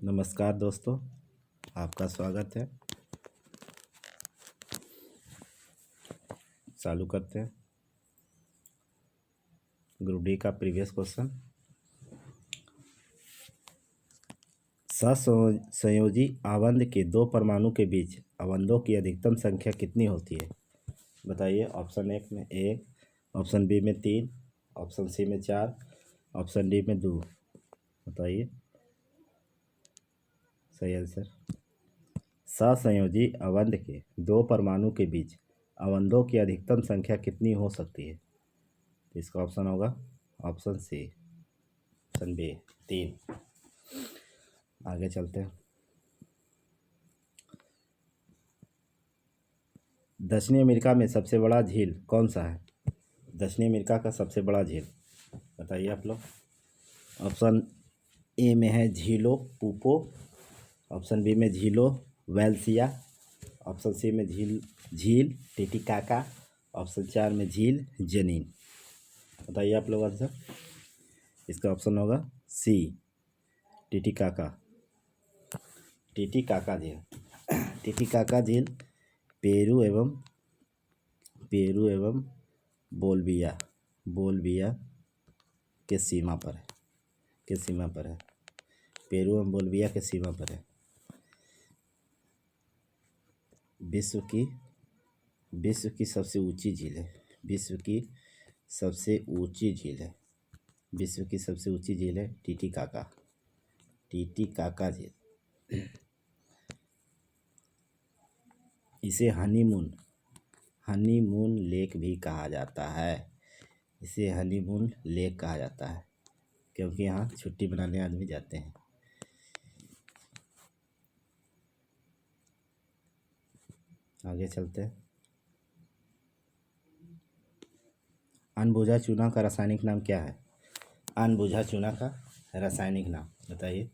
नमस्कार दोस्तों, आपका स्वागत है। चालू करते हैं ग्रुप डी का प्रीवियस क्वेश्चन। सहसंयोजी आबंध के दो परमाणु के बीच आबंधों की अधिकतम संख्या कितनी होती है? बताइए। ऑप्शन एक में 1, ऑप्शन बी में 3, ऑप्शन सी में 4, ऑप्शन डी में 2। बताइए सही आंसर। सहसंयोजी आबंध के दो परमाणु के बीच आबंधों की अधिकतम संख्या कितनी हो सकती है? तो इसका ऑप्शन होगा ऑप्शन सी, ऑप्शन बी 3। आगे चलते हैं। दक्षिणी अमेरिका में सबसे बड़ा झील कौन सा है? दक्षिणी अमेरिका का सबसे बड़ा झील बताइए आप लोग। ऑप्शन ए में है झीलो पूपो, ऑप्शन बी में झीलो वेल्सिया, ऑप्शन सी में झील टिटिकाका, ऑप्शन 4 में झील जनीन। बताइए आप लोग आंसर। इसका ऑप्शन होगा सी, टिटिकाका। टिटिकाका झील। टिटिकाका झील पेरू एवं बोल्विया के सीमा पर है। पेरू एवं बोल्विया के सीमा पर है। विश्व की सबसे ऊंची झील है। विश्व की सबसे ऊंची झील है टिटिकाका झील। इसे हनीमून लेक भी कहा जाता है। क्योंकि यहाँ छुट्टी मनाने आदमी जाते हैं। आगे चलते हैं। अनबुझा चूना का रासायनिक नाम क्या है? अनबुझा चूना का रासायनिक नाम बताइए।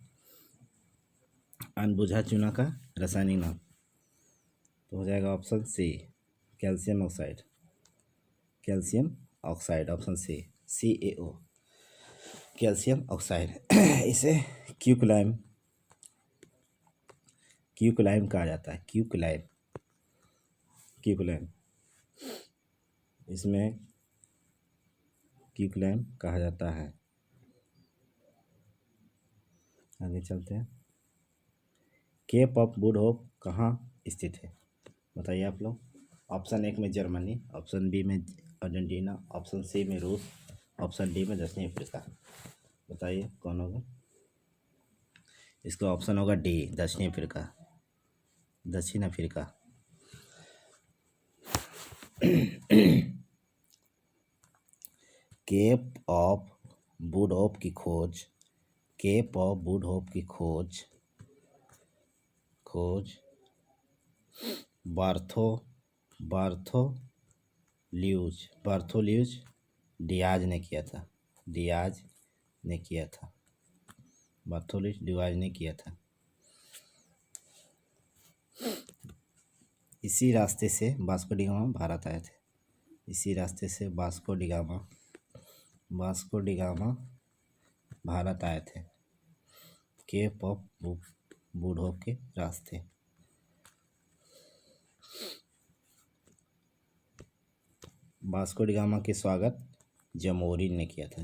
अनबुझा चूना का रासायनिक नाम तो हो जाएगा option C, calcium oxide. Option C, CaO, calcium oxide. इसे क्यूक्लाइम कहा जाता है। क्यूक्लाइम इसमें क्यूक्लाइम कहा जाता है। आगे चलते हैं। केप ऑफ गुड होप कहाँ स्थित है? बताइए आप लोग। ऑप्शन 1 में जर्मनी, ऑप्शन बी में अर्जेंटीना, ऑप्शन सी में रूस, ऑप्शन डी में दक्षिण अफ्रीका। बताइए कौन होगा? इसका ऑप्शन होगा डी, दक्षिण Africa. Cape of Good Hope की खोज बार्थोल्यूज डियाज ने किया था। इसी रास्ते से वास्को डी गामा भारत आए थे। वास्को डी गामा भारत आए थे केप ऑफ गुड होप के रास्ते। वास्को डी गामा के स्वागत जमोरिन ने किया था।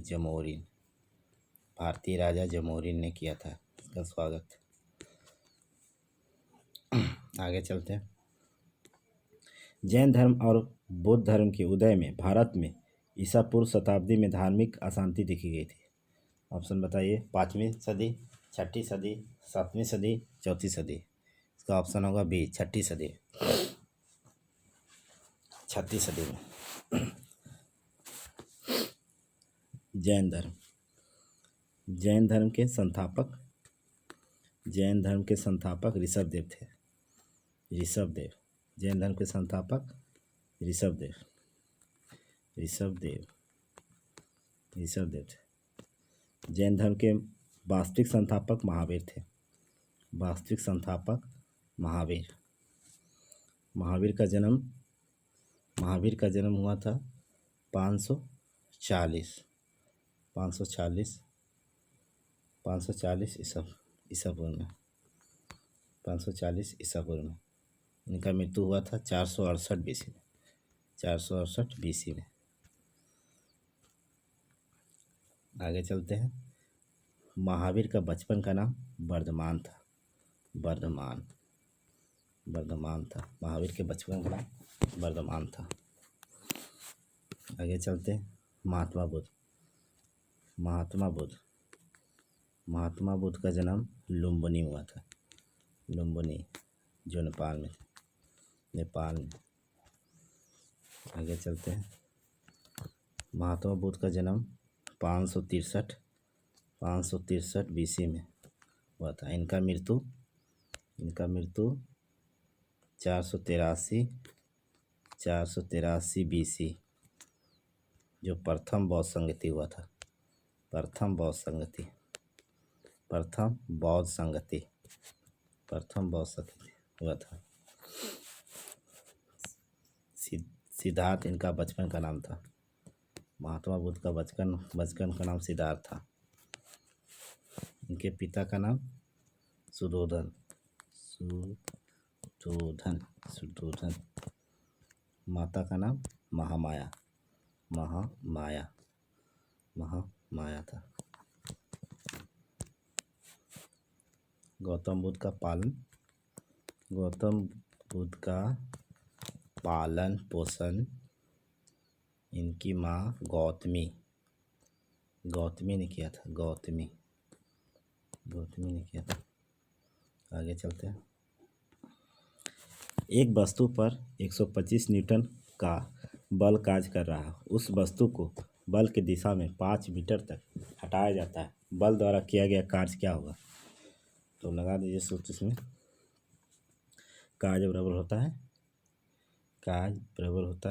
भारतीय राजा जमोरिन ने किया था इसका स्वागत। आगे चलते हैं। जैन धर्म और बौद्ध धर्म के उदय में भारत में ईसा पूर्व शताब्दी में धार्मिक अशांति देखी गई थी। ऑप्शन बताइए। 5वीं सदी, 6ठी सदी, 7वीं सदी, 4थी सदी। इसका ऑप्शन होगा बी, 6ठी सदी। 6ठी सदी में जैन धर्म के संस्थापक ऋषभदेव थे। जैन धर्म के संस्थापक ऋषभदेव थे। जैन धर्म के वास्तविक संस्थापक महावीर थे। महावीर का जन्म हुआ था 540 ईसा पूर्व में, 540 ईसा पूर्व में। इनका मृत्यु हुआ था 468 बीसी में, 468 बीसी में। आगे चलते हैं। महावीर का बचपन का नाम वर्धमान था, वर्धमान, वर्धमान था। महावीर के बचपन का नाम वर्धमान था। आगे चलते हैं। महात्मा बुद्ध, महात्मा बुद्ध, महात्मा बुद्ध का जन्म लुम्बिनी हुआ था, लुम्बिनी, जो नेपाल में, नेपाल में। आगे चलते हैं। महात्मा बुद्ध का जन्म 563 बीसी में हुआ था। इनका मृत्यु 483 बीसी, जो प्रथम बौद्ध संगति हुआ था, प्रथम बौद्ध संगति, प्रथम बौद्ध संगति, प्रथम बौद्ध संगति हुआ था। सिद्धार्थ इनका बचपन का नाम था। महात्मा बुद्ध का बचपन का नाम सिद्धार्थ था। इनके पिता का नाम सुधोधन, सुधोधन, सुधोधन। माता का नाम महामाया, महामाया, महामाया था। गौतम बुद्ध का पालन पोषण इनकी माँ गौतमी ने किया था, गौतमी ने किया था। आगे चलते हैं। एक वस्तु पर 125 न्यूटन का बल कार्य कर रहा है। उस वस्तु को बल की दिशा में 5 मीटर तक हटाया जाता है। बल द्वारा किया गया कार्य क्या होगा? तो लगा दीजिए सूत्र इसमें। कार्य बराबर होता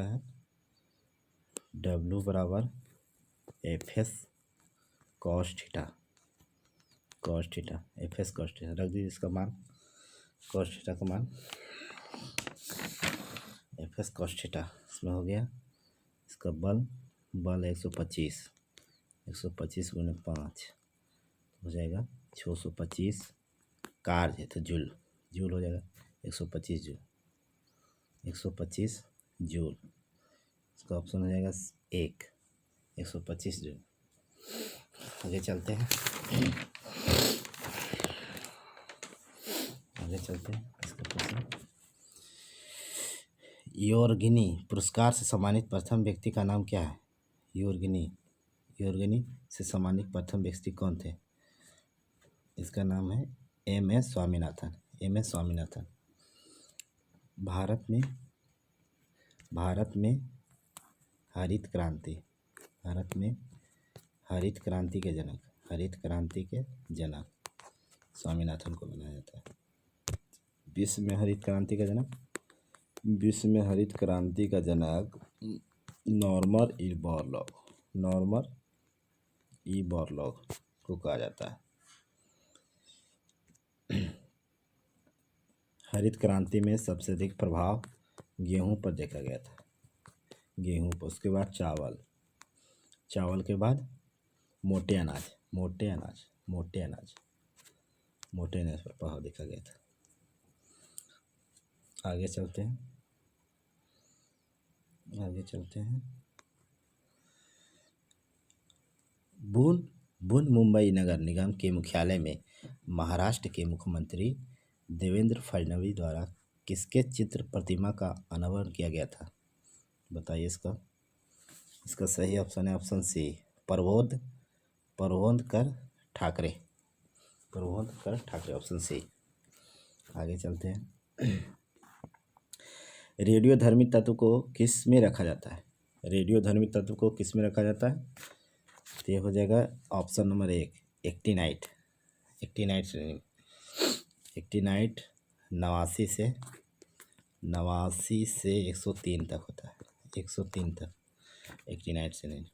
है W बराबर FS cos theta, FS cos theta. रख दीजिए इसका मान, cos थीटा का मान FS cos थीटा। इसमें हो गया। इसका बल 125 गुने 5 हो जाएगा 625। कार्य है तो जूल हो जाएगा 125 जूल। इसका ऑप्शन हो जाएगा 125 जूल। आगे चलते हैं। इसका प्रश्न, योरगिनी पुरस्कार से सम्मानित प्रथम व्यक्ति का नाम क्या है? योरगिनी से सम्मानित प्रथम व्यक्ति कौन थे? इसका नाम है MS स्वामीनाथन। भारत में हरित क्रांति के जनक स्वामीनाथन को बनाया जाता है। विश्व में हरित क्रांति का जनक नॉर्मन ई बोरलॉग को कहा जाता है। हरित क्रांति में सबसे अधिक प्रभाव गेहूं पर देखा गया था, गेहूं पर। उसके बाद चावल के बाद मोटे अनाज पर प्रभाव देखा गया था। आगे चलते हैं। बुन मुंबई नगर निगम के मुख्यालय में महाराष्ट्र के मुख्यमंत्री देवेंद्र फडणवीस द्वारा किसके चित्र प्रतिमा का अनावरण किया गया था? बताइए इसका सही ऑप्शन है option C, Prabodhankar Thackeray, option C. आगे चलते हैं। रेडियोधर्मी तत्व को किस में रखा जाता है? तो ये हो जाएगा ऑप्शन नंबर 1, एक्टिनाइट श्रेणी। एक्टिनाइट 89 से 103 तक होता है, 103 तक एक्टिनाइट श्रेणी।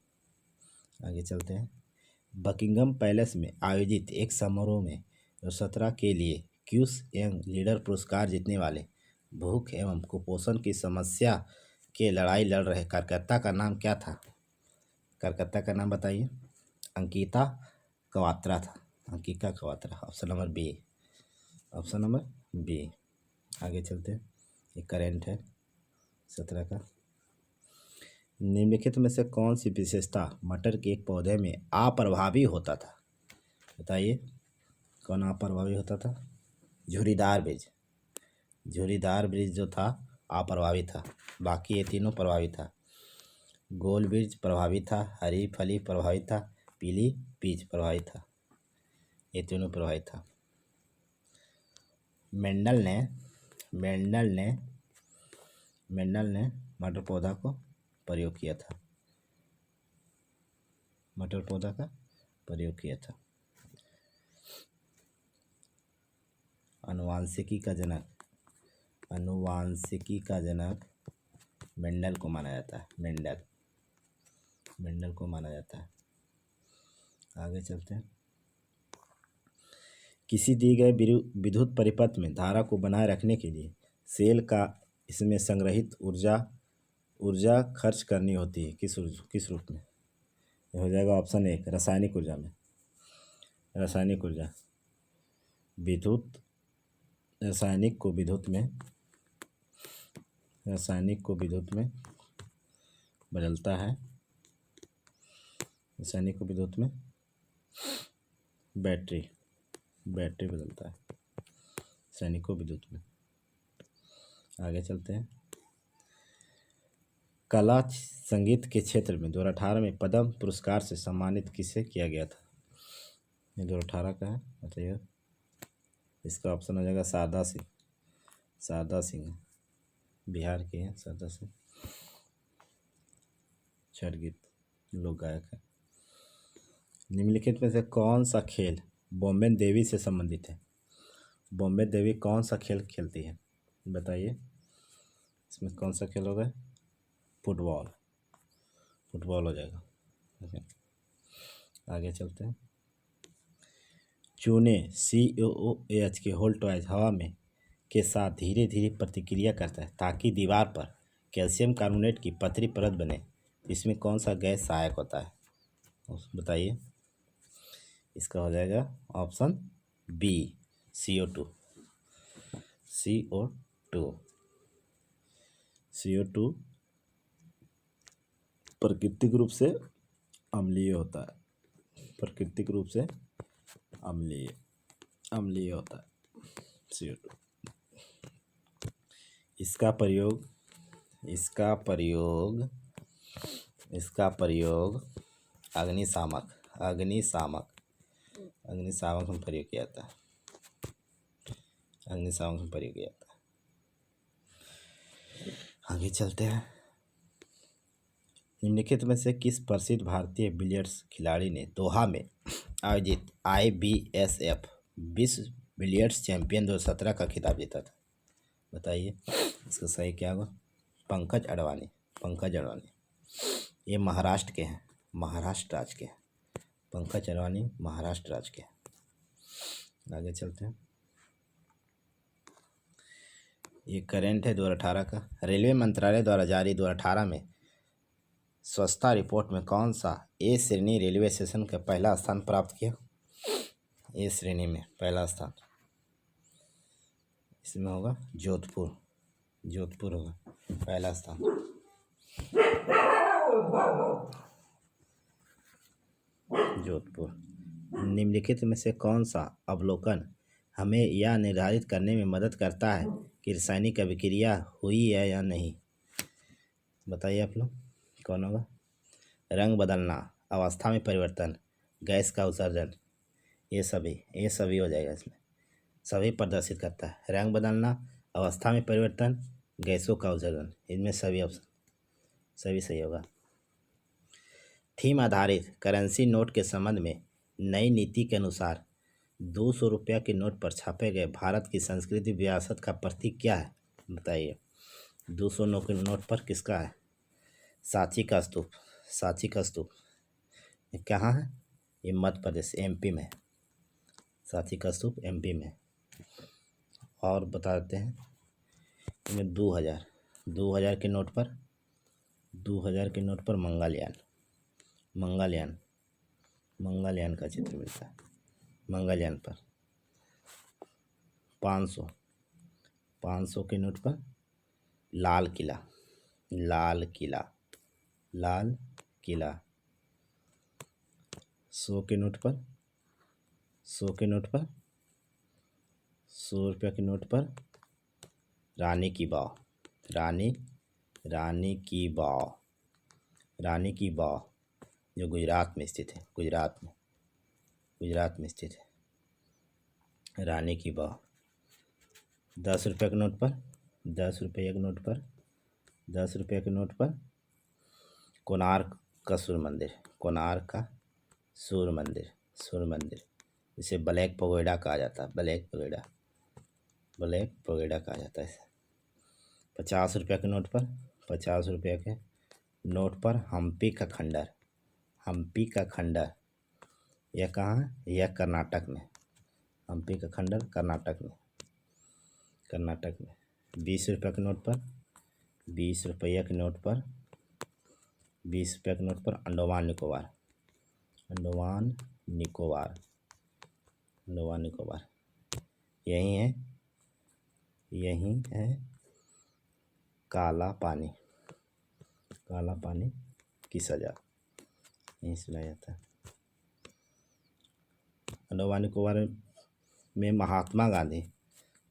आगे चलते हैं। बकिंगम पैलेस में आयोजित एक समारोह में 2017 के लिए क्यूस यंग लीडर पुरस्कार जीतने वाले भूख एवं कुपोषण की समस्या के लड़ाई लड़ रहे कार्यकर्ता का नाम क्या था? कार्यकर्ता का नाम बताइए। अंकिता कवात्रा था, Ankika Khawatra, option number B, option number B. आगे चलते हैं, ये करेंट है 17 का। निम्नलिखित में से कौन सी विशेषता मटर के एक पौधे में अप्रभावी होता था? बताइए, कौन अप्रभावी होता था? झुर्रीदार बीज, झुर्रीदार बीज जो था अप्रभावी था, बाकी ये तीनों प्रभावी था। गोल बीज प्रभावी था, हरी फली प्रभावी था, पीली बीज प्रभावी था, ये तीनों प्रभावी था। मेंडल ने मटर पौधा को प्रयोग किया था, मटर पौधा का प्रयोग किया था। अनुवांशिकी का जनक मेंडल को माना जाता है, मेंडल को माना जाता है। आगे चलते हैं, किसी दिए गए विद्युत परिपथ में धारा को बनाए रखने के लिए सेल का इसमें संग्रहित ऊर्जा खर्च करनी होती है, किस रूप में? ये हो जाएगा ऑप्शन 1, रासायनिक ऊर्जा में। रासायनिक ऊर्जा, रासायनिक को विद्युत में बदलता है, रासायनिक को विद्युत में बैटरी बदलता है, रासायनिक को विद्युत में। आगे चलते हैं, कला संगीत के क्षेत्र में 2018 में पद्म पुरस्कार से सम्मानित किसे किया गया था? ये 2018 का है, बताइए। इसका ऑप्शन हो जाएगा शारदा सिंह, बिहार के हैं शारदा सिंह, छठ गीत लोक गायक है। निम्नलिखित में से कौन सा खेल बॉम्बे देवी से संबंधित है? बॉम्बे देवी कौन सा खेल खेलती है, बताइए। इसमें कौन सा खेल होगा? फुटबॉल हो जाएगा। आगे चलते हैं, चूने COOH के होल्टवाइज हवा में के साथ धीरे धीरे प्रतिक्रिया करता है ताकि दीवार पर कैल्शियम कार्बोनेट की पतली परत बने। इसमें कौन सा गैस सहायक होता है, बताइए। इसका हो जाएगा ऑप्शन बी, CO2। CO2 प्राकृतिक रूप से अम्लीय होता है, प्राकृतिक रूप से अम्लीय होता है CO2। इसका प्रयोग अग्निशामक में प्रयोग किया जाता है, आगे चलते हैं, निम्नलिखित में से किस प्रसिद्ध भारतीय बिलियर्ड्स खिलाड़ी ने दोहा में आयोजित IBSF विश्व बिलियर्ड्स चैंपियन 2017 का खिताब जीता था? बताइए, इसका सही क्या होगा? पंकज अडवाणी। ये महाराष्ट्र राज्य के हैं, पंकज अडवाणी महाराष्ट्र राज्य के हैं। आगे चलते हैं, ये करेंट है 2018 का। रेलवे मंत्रालय द्वारा जारी 2018 में स्वच्छता रिपोर्ट में कौन सा A श्रेणी रेलवे स्टेशन का पहला स्थान प्राप्त किया? A श्रेणी में पहला स्थान इसमें होगा जोधपुर होगा पहला स्थान। जोधपुर। निम्नलिखित में से कौन सा अवलोकन हमें यह निर्धारित करने में मदद करता है कि रासायनिक अभिक्रिया हुई है या नहीं? बताइए आप लोग, कौन होगा? रंग बदलना, अवस्था में परिवर्तन, गैस का उत्सर्जन, ये सभी हो जाएगा। इसमें सभी प्रदर्शित करता है, रंग बदलना, अवस्था में परिवर्तन, गैसों का उत्सर्जन, इनमें सभी ऑप्शन सभी सही होगा। थीम आधारित करेंसी नोट के संबंध में नई नीति के अनुसार 200 रुपया के नोट पर छापे गए भारत की संस्कृति विरासत का प्रतीक क्या है? बताइए, 200 नोट पर किसका है? सांची का स्तूप ये कहाँ है? ये मध्य प्रदेश MP में, सांची का स्तूप MP में। और बता देते हैं, इसमें 2000 के नोट पर मंगलयान का चित्र मिलता है। मंगलयान पर। 500, 500 के नोट पर लाल किला, लाल किला, लाल किला। 100 के नोट पर, 100 के नोट पर, 100 रुपये के नोट पर रानी की वाव, रानी, रानी की वाव, रानी की वाव जो गुजरात में स्थित है, गुजरात में, गुजरात में स्थित है रानी की वाव। 10 रुपये के नोट पर, 10 रुपये के नोट पर, 10 रुपये के नोट पर कोणार्क का सूर्य मंदिर, कोणार्क का सूर्य मंदिर, सूर्य मंदिर इसे ब्लैक पगोड़ा कहा जाता है, ब्लैक पगोड़ा, ब्लैक पगोड़ा कहा जाता है। 50 रुपये के नोट पर, 50 रुपये के नोट पर हम्पी का खंडर, हम्पी का खंडर, यह कहाँ है? यह कर्नाटक में, हम्पी का खंडर कर्नाटक में, कर्नाटक में। 20 रुपये के नोट पर, 20 रुपये के नोट पर, 20 रुपये के नोट पर अंडमान निकोबार, अंडमान निकोबार, अंडमान निकोबार यही है, यही है काला पानी, काला पानी की सज़ा यही सुना जाता है। अंडमान निकोबार में महात्मा गांधी,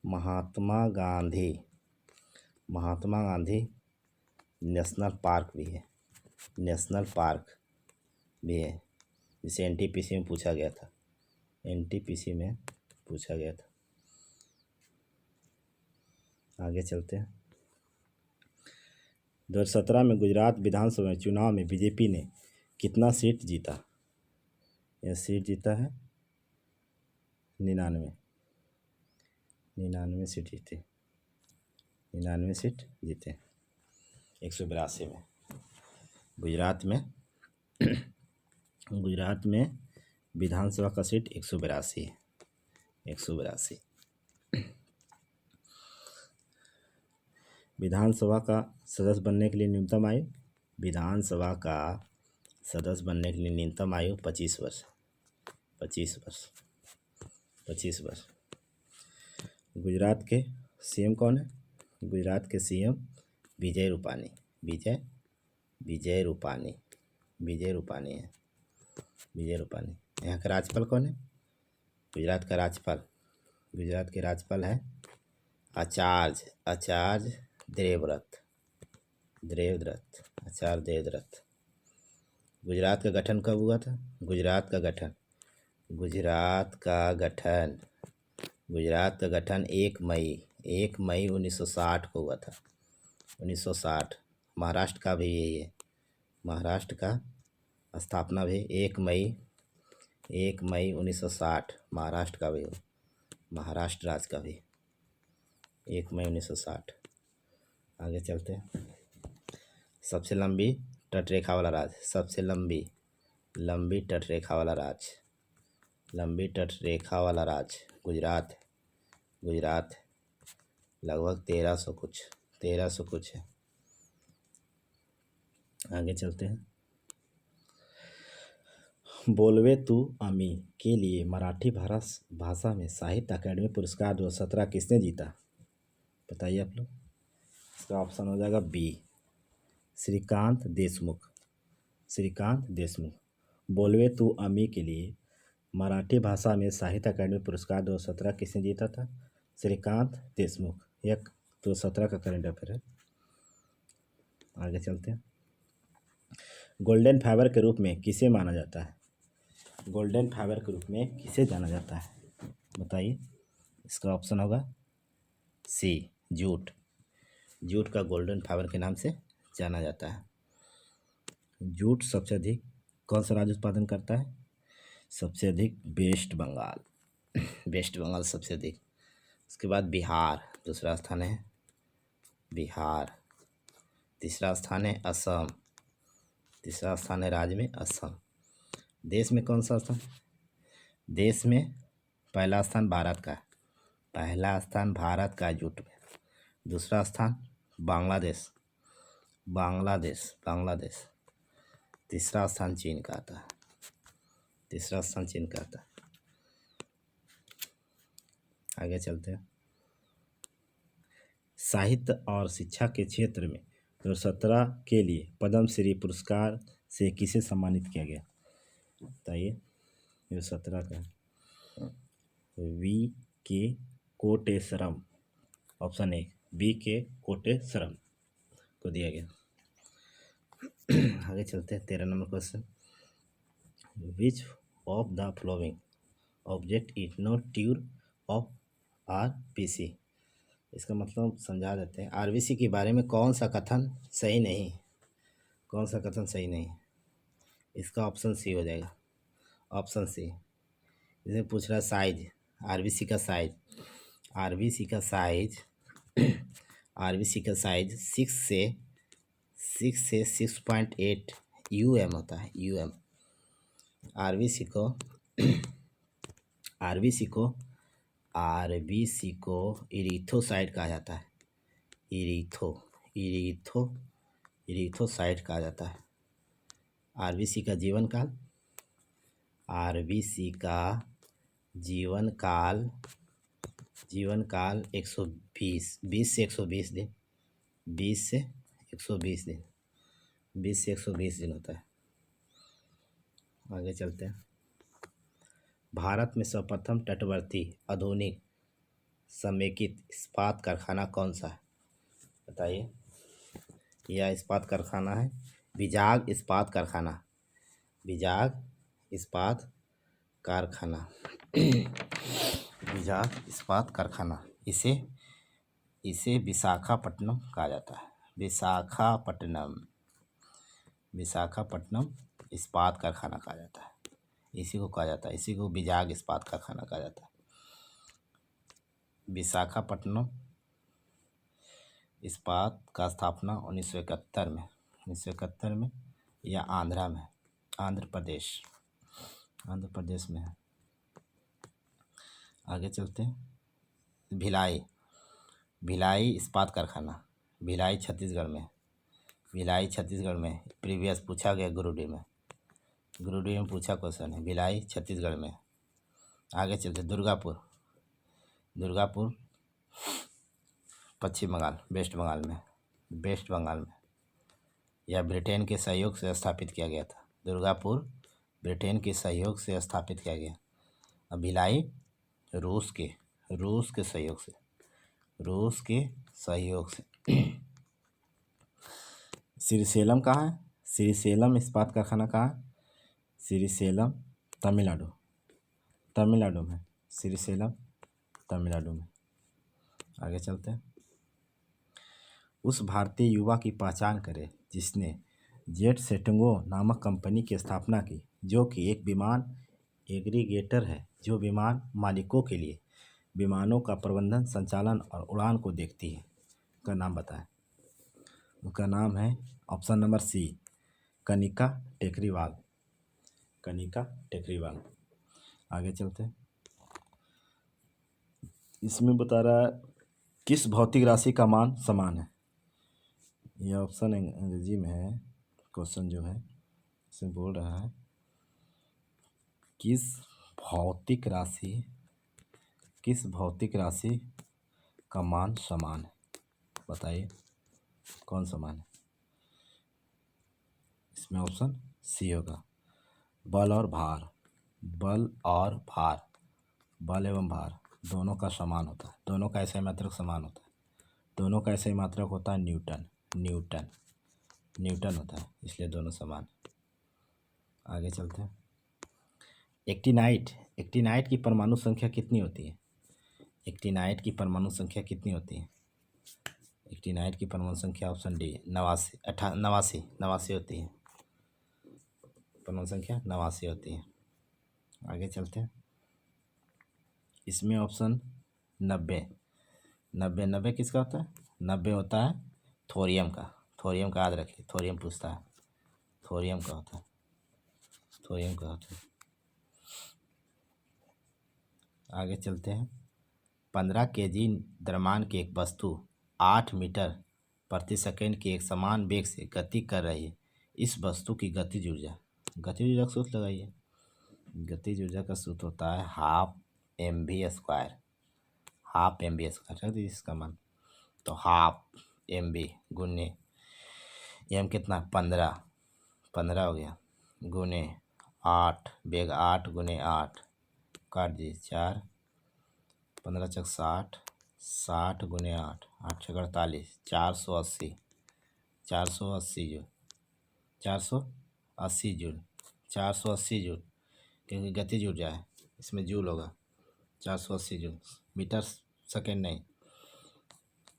महात्मा गांधी, महात्मा गांधी नेशनल पार्क भी है, नेशनल पार्क भी है, जिसे एनटीपीसी में पूछा गया था, एनटीपीसी में पूछा गया था। आगे चलते हैं। 2017 में गुजरात विधानसभा चुनाव में बीजेपी ने कितना सीट जीता? यह सीट जीता है 99, 99 सीट जीते, 99 सीट जीते 182 में। गुजरात में गुजरात में विधानसभा का सीट 182 है, 182। विधानसभा का सदस्य बनने के लिए न्यूनतम आयु, विधानसभा का सदस्य बनने के लिए न्यूनतम आयु 25 वर्ष, 25 वर्ष, 25 वर्ष। गुजरात के सीएम कौन है? गुजरात के सीएम विजय रूपानी, विजय रूपानी, विजय रूपानी है, विजय रूपानी। यहाँ का राज्यपाल कौन है? गुजरात का राज्यपाल, गुजरात के राज्यपाल है आचार्य देवव्रत, आचार्य देवव्रत। गुजरात का गठन कब हुआ था? गुजरात का गठन, गुजरात का गठन, गुजरात का गठन 1 मई 1960 को हुआ था, 1960। महाराष्ट्र का भी यही है, महाराष्ट्र का स्थापना भी 1 मई 1960, महाराष्ट्र का भी हो, महाराष्ट्र राज्य का भी 1 मई 1960। आगे चलते हैं। सबसे लंबी तटरेखा वाला राज्य, सबसे लंबी तटरेखा वाला राज्य, लंबी तटरेखा वाला राज्य गुजरात है, गुजरात है। लगभग 1300 कुछ है। आगे चलते हैं। बोलवे तू अमी के लिए मराठी भाषा में साहित्य अकादमी पुरस्कार 2017 किसने जीता? बताइए आप लोग। इसका ऑप्शन हो जाएगा बी, श्रीकांत देशमुख, श्रीकांत देशमुख। बोलवे तू अमी के लिए मराठी भाषा में साहित्य अकादमी पुरस्कार 2017 किसने जीता था? श्रीकांत देशमुख। यह 2017 का करंट अफेयर है। आगे चलते हैं। गोल्डन फाइबर के रूप में किसे माना जाता है? गोल्डन फाइबर के रूप में किसे जाना जाता है? बताइए। इसका ऑप्शन होगा सी, जूट। जूट का गोल्डन फाइबर के नाम से जाना जाता है। जूट सबसे अधिक कौन सा राज्य उत्पादन करता है? सबसे अधिक वेस्ट बंगाल, वेस्ट बंगाल सबसे अधिक। उसके बाद बिहार दूसरा स्थान है, बिहार। तीसरा स्थान है असम, तीसरा स्थान है राज्य में असम। देश में कौन सा स्थान? देश में पहला स्थान भारत का, पहला स्थान भारत का जूट में। दूसरा स्थान बांग्लादेश, बांग्लादेश। तीसरा स्थान चीन का आता है, तीसरा स्थान चीन का आता है। आगे चलते हैं। साहित्य और शिक्षा के क्षेत्र में 2017 के लिए पद्म श्री पुरस्कार से किसे सम्मानित किया गया? बताइए। 2017 का वी के कोटेश्वरम, ऑप्शन ए वी के कोटेश्वरम को दिया गया। आगे चलते हैं। 13 number question, which of the flowing object is not tour of RBC? इसका मतलब समझा देते हैं। आरबीसी के बारे में कौन सा कथन सही नहीं? कौन सा कथन सही नहीं? इसका ऑप्शन सी हो जाएगा। Option C. इसे पूछ रहा है साइज, आरबीसी का साइज। आरबीसी का साइज आरबीसी का साइज 6 से 6.8 यूएम होता है। यूएम। आरबीसी को इरीथोसाइट कहा जाता है। इरीथोसाइट कहा जाता है। आरबीसी का जीवन काल 20 से 120 दिन। 20 से 120 दिन होता है। आगे चलते हैं। भारत में सर्वप्रथम तटवर्ती आधुनिक समेकित इस्पात कारखाना कौन सा है? बताइए। यह इस्पात कारखाना है विजाग इस्पात कारखाना। विजाग इस्पात कारखाना विजाग इस्पात कारखाना। इसे विशाखापट्टनम कहा जाता है। विशाखापट्टनम इस्पात कारखाना कहा जाता है। इसी को कहा जाता है, इसी को विजाग इस्पात कारखाना कहा जाता है। विशाखापट्टनम इस्पात का स्थापना 1971 में या आंध्र प्रदेश में है। आगे चलते हैं। भिलाई इस्पात कारखाना भिलाई छत्तीसगढ़ में। प्रीवियस पूछा गया गुरुडी में पूछा क्वेश्चन है। भिलाई छत्तीसगढ़ में। आगे चलते। दुर्गापुर पश्चिम बंगाल वेस्ट बंगाल में यह ब्रिटेन के सहयोग से स्थापित किया गया था। दुर्गापुर ब्रिटेन के सहयोग से स्थापित किया गया। अब भिलाई रूस के सहयोग से श्रीशैलम कहाँ है? श्रीशैलम इस्पात कारखाना कहाँ है? श्रीशैलम तमिलनाडु में। श्रीशैलम तमिलनाडु में। आगे चलते हैं। उस भारतीय युवा की पहचान करें जिसने जेट सेटिंगो नामक कंपनी की स्थापना की, जो कि एक विमान एग्रीगेटर है जो विमान मालिकों के लिए विमानों का प्रबंधन, संचालन और उड़ान को देखती है। उसका नाम बताएं। उसका नाम है option number C Kanika Tekriwal. आगे चलते हैं। इसमें बता रहा है किस भौतिक राशि का मान समान है। यह ऑप्शन अंग्रेजी में है। क्वेश्चन जो है इसमें बोल रहा है किस भौतिक राशि का मान समान है। बताइए कौन समान है? इसमें ऑप्शन सी होगा बल एवं भार दोनों का समान होता है। दोनों का ऐसा मात्रक समान होता है। दोनों का ऐसा मात्रक होता है न्यूटन होता है, इसलिए दोनों समान। आगे चलते हैं। एक्टिनाइट की परमाणु संख्या कितनी होती है? एक्टिनाइट की परमाणु संख्या कितनी होती है? एक्टिनाइट की परमाणु संख्या ऑप्शन डी 89 होती है। परमाणु संख्या 89 होती है। आगे चलते हैं। इसमें ऑप्शन 90 किसका होता है? 90 होता है थोरियम का याद रखिए। थोरियम पूछता है। थोरियम का होता है। आगे चलते हैं। 15 केजी द्रव्यमान की एक वस्तु 8 मीटर प्रति सेकंड की एक समान वेग से गति कर रही है। इस वस्तु की गतिज ऊर्जा का सूत्र लगाइए। गतिज ऊर्जा का सूत्र होता है 12 mv²। हाफ एम बी इसका रख दीजिए इसका मान। तो हाफ एम बी गुने एम कितना 15, 15 हो गया गुने 8 बेग 8 गुने 8 काट दीजिए 4, 15 चक 60, 60 गुने 8, 8 छक 48, 480, 480 जूल, 480 जूल, 480 जूल, क्योंकि गति जुड़ जाए इसमें जूल होगा। 480 जूल, मीटर सेकेंड नहीं,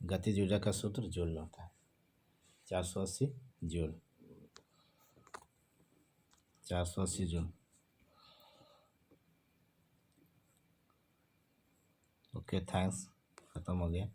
गतिज ऊर्जा का सूत्र जूल में होता है। 480 जूल, 480 जूल। ओके थैंक्स, ख़त्म हो गया।